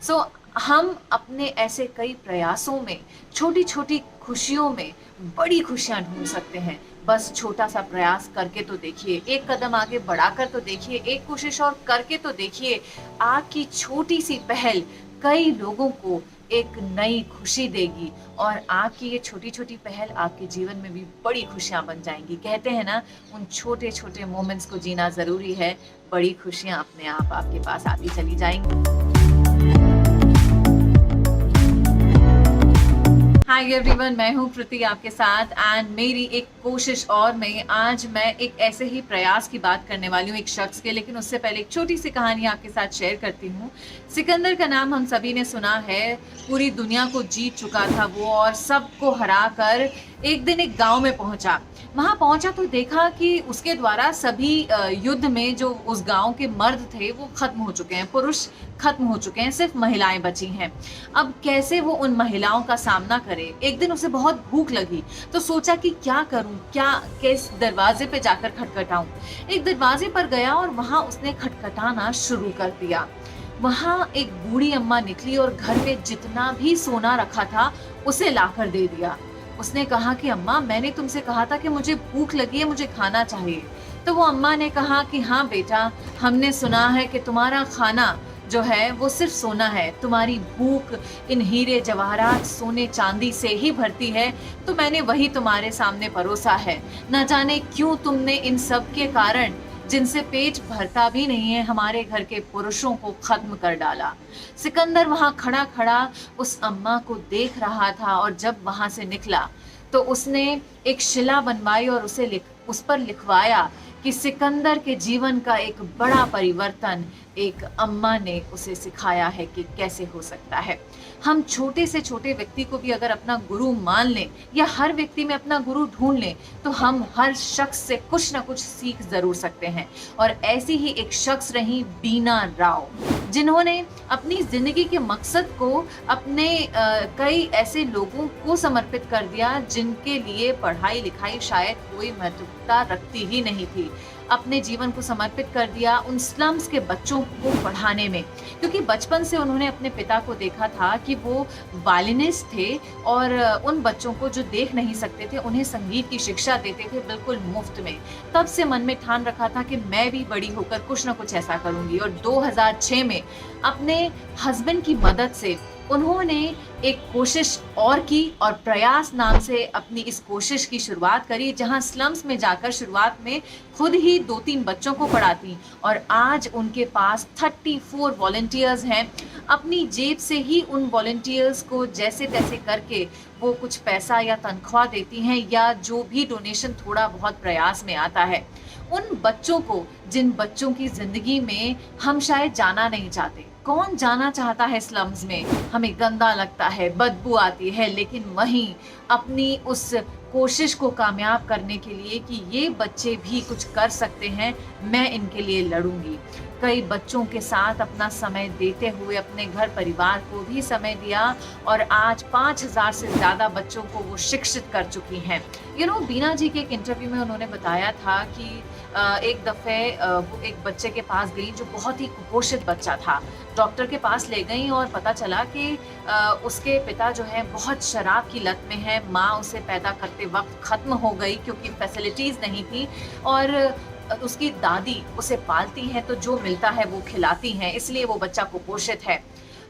सो हम अपने ऐसे कई प्रयासों में, छोटी-छोटी खुशियों में बड़ी खुशियाँ ढूँढ सकते हैं। बस छोटा-सा प्रयास करके तो देखिए, एक कदम आगे बढ़ाकर तो देखिए, एक कोशिश और करके तो देखिए। आपकी छोटी-सी पहल कई लोगों को एक नई खुशी देगी और आपकी ये छोटी-छोटी पहल आपके जीवन में भी बड़ी खुशियाँ बन जाएँगी। कहते हैं ना, उन छोटे-छोटे मोमेंट्स को जीना ज़रूरी है, बड़ी खुशियाँ अपने आप आपके पास आती चली जाएँगी। हाय एवरीवन, मैं हूँ कृति आपके साथ एंड मेरी एक कोशिश और में आज मैं एक ऐसे ही प्रयास की बात करने वाली हूँ एक शख्स के, लेकिन उससे पहले एक छोटी सी कहानी आपके साथ शेयर करती हूँ। सिकंदर का नाम हम सभी ने सुना है, पूरी दुनिया को जीत चुका था वो और सबको हरा कर एक दिन एक गांव में पहुंचा। वहां पहुंचा तो देखा कि उसके द्वारा सभी युद्ध में जो उस गांव के मर्द थे वो खत्म हो चुके हैं, पुरुष खत्म हो चुके हैं, सिर्फ महिलाएं बची हैं। अब कैसे वो उन महिलाओं का सामना करे? एक दिन उसे बहुत भूख लगी तो सोचा कि क्या करूं, क्या किस दरवाजे पे जाकर खटखटाऊं। एक दरवाजे पर गया और वहां उसने खटखटाना शुरू कर दिया। वहां एक बूढ़ी अम्मा निकली और घर पे जितना भी सोना रखा था उसे लाकर दे दिया। उसने कहा कि अम्मा, मैंने तुमसे कहा था कि मुझे भूख लगी है, मुझे खाना चाहिए। तो वो अम्मा ने कहा कि हाँ बेटा, हमने सुना है कि तुम्हारा खाना जो है वो सिर्फ सोना है, तुम्हारी भूख इन हीरे जवाहरात सोने चांदी से ही भरती है, तो मैंने वही तुम्हारे सामने परोसा है। न जाने क्यों तुमने इन सब के कारण, जिनसे पेट भरता भी नहीं है, हमारे घर के पुरुषों को खत्म कर डाला। सिकंदर वहां खड़ा खड़ा उस अम्मा को देख रहा था और जब वहां से निकला तो उसने एक शिला बनवाई और उस पर लिखवाया कि सिकंदर के जीवन का एक बड़ा परिवर्तन एक अम्मा ने उसे सिखाया है कि कैसे हो सकता है। हम छोटे से छोटे व्यक्ति को भी अगर अपना गुरु मान लें या हर व्यक्ति में अपना गुरु ढूंढ लें तो हम हर शख्स से कुछ ना कुछ सीख जरूर सकते हैं। और ऐसी ही एक शख्स रही बीना राव, जिन्होंने अपनी जिंदगी के मकसद को अपने कई ऐसे लोगों को समर्पित कर दिया जिनके लिए पढ़ाई लिखाई शायद कोई महत्वता रखती ही नहीं थी। अपने जीवन को समर्पित कर दिया उन स्लम्स के बच्चों को पढ़ाने में, क्योंकि बचपन से उन्होंने अपने पिता को देखा था कि वो वायलिनिस्ट थे और उन बच्चों को जो देख नहीं सकते थे उन्हें संगीत की शिक्षा देते थे बिल्कुल मुफ्त में। तब से मन में ठान रखा था कि मैं भी बड़ी होकर कुछ ना कुछ ऐसा करूंगी। और 2006 में अपने हस्बैंड की मदद से उन्होंने एक कोशिश और की और प्रयास नाम से अपनी इस कोशिश की शुरुआत करी, जहां स्लम्स में जाकर शुरुआत में खुद ही 2-3 बच्चों को पढ़ाती और आज उनके पास 34 वॉलंटियर्स हैं। अपनी जेब से ही उन वॉलंटियर्स को जैसे तैसे करके वो कुछ पैसा या तनख्वाह देती हैं या जो भी डोनेशन थोड़ा बहुत प्रयास में आता है। उन बच्चों को, जिन बच्चों की जिंदगी में हम शायद जाना नहीं चाहते, कौन जाना चाहता है स्लम्स में, हमें गंदा लगता है, बदबू आती है, लेकिन वहीं अपनी उस कोशिश को कामयाब करने के लिए कि ये बच्चे भी कुछ कर सकते हैं, मैं इनके लिए लड़ूंगी। कई बच्चों के साथ अपना समय देते हुए अपने घर परिवार को भी समय दिया और आज 5000 से ज़्यादा बच्चों को वो शिक्षित कर चुकी हैं। बीना जी के एक इंटरव्यू में उन्होंने बताया था कि एक दफ़े वो एक बच्चे के पास गई जो बहुत ही कुपोषित बच्चा था। डॉक्टर के पास ले गई और पता चला कि उसके पिता जो है बहुत शराब की लत में है। माँ उसे पैदा करते वक्त ख़त्म हो गई क्योंकि फैसिलिटीज़ नहीं थी और उसकी दादी उसे पालती हैं तो जो मिलता है वो खिलाती हैं, इसलिए वो बच्चा कुपोषित है।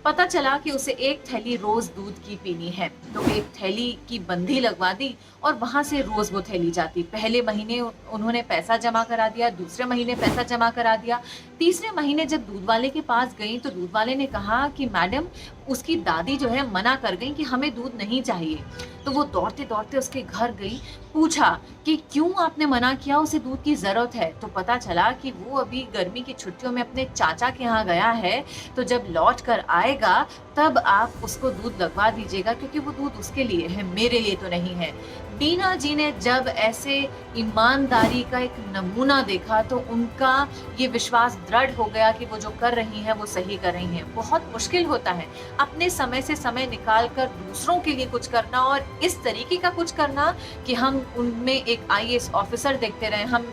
पता चला कि उसे एक थैली रोज दूध की पीनी है, तो एक थैली की बंदी लगवा दी और वहां से रोज वो थैली जाती। पहले महीने उन्होंने पैसा जमा करा दिया, दूसरे महीने पैसा जमा करा दिया, तीसरे महीने जब दूध वाले के पास गई तो दूध वाले ने कहा कि मैडम, उसकी दादी जो है मना कर गई कि हमें दूध नहीं चाहिए। तो वो दौड़ते दौड़ते उसके घर गई, पूछा कि क्यों आपने मना किया, उसे दूध की जरूरत है। तो पता चला कि वो अभी गर्मी की छुट्टियों में अपने चाचा के यहाँ गया है, तो जब लौट कर आएगा तब आप उसको दूध लगवा दीजिएगा क्योंकि वो दूध उसके लिए है, मेरे लिए तो नहीं है। बीना जी ने जब ऐसे ईमानदारी का एक नमूना देखा तो उनका ये विश्वास दृढ़ हो गया कि वो जो कर रही हैं वो सही कर रही हैं। बहुत मुश्किल होता है अपने समय से समय निकाल कर दूसरों के लिए कुछ करना और इस तरीके का कुछ करना कि हम उनमें एक आईएएस ऑफिसर देखते रहे, हम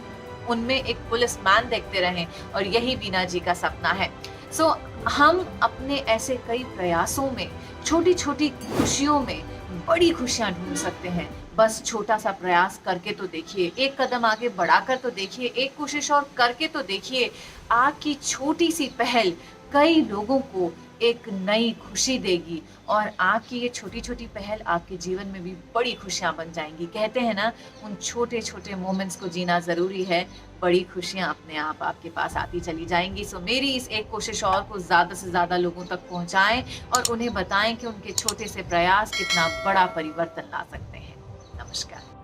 उनमें एक पुलिसमैन देखते रहे, और यही बीना जी का सपना है। सो हम अपने ऐसे कई प्रयासों में, छोटी-छोटी खुशियों में बड़ी खुशियाँ ढूँढ सकते हैं। बस छोटा-सा प्रयास करके तो देखिए, एक कदम आगे बढ़ाकर तो देखिए, एक कोशिश और करके तो देखिए। आपकी छोटी-सी पहल कई लोगों को एक नई खुशी देगी और आपकी ये छोटी-छोटी पहल आपके जीवन में भी बड़ी खुशियाँ बन जाएँगी। कहते हैं ना, उन छोटे-छोटे मोमेंट्स को जीना ज़रूरी है, बड़ी खुशियाँ अपने आप आपके पास आती चली जाएँगी। सो मेरी इस एक कोशिश और को ज़्यादा से ज़्यादा लोगों तक पहुँचाएँ और उन्हें बताएँ कि उनके छोटे से प्रयास कितना बड़ा परिवर्तन ला सकते हैं। नमस्कार।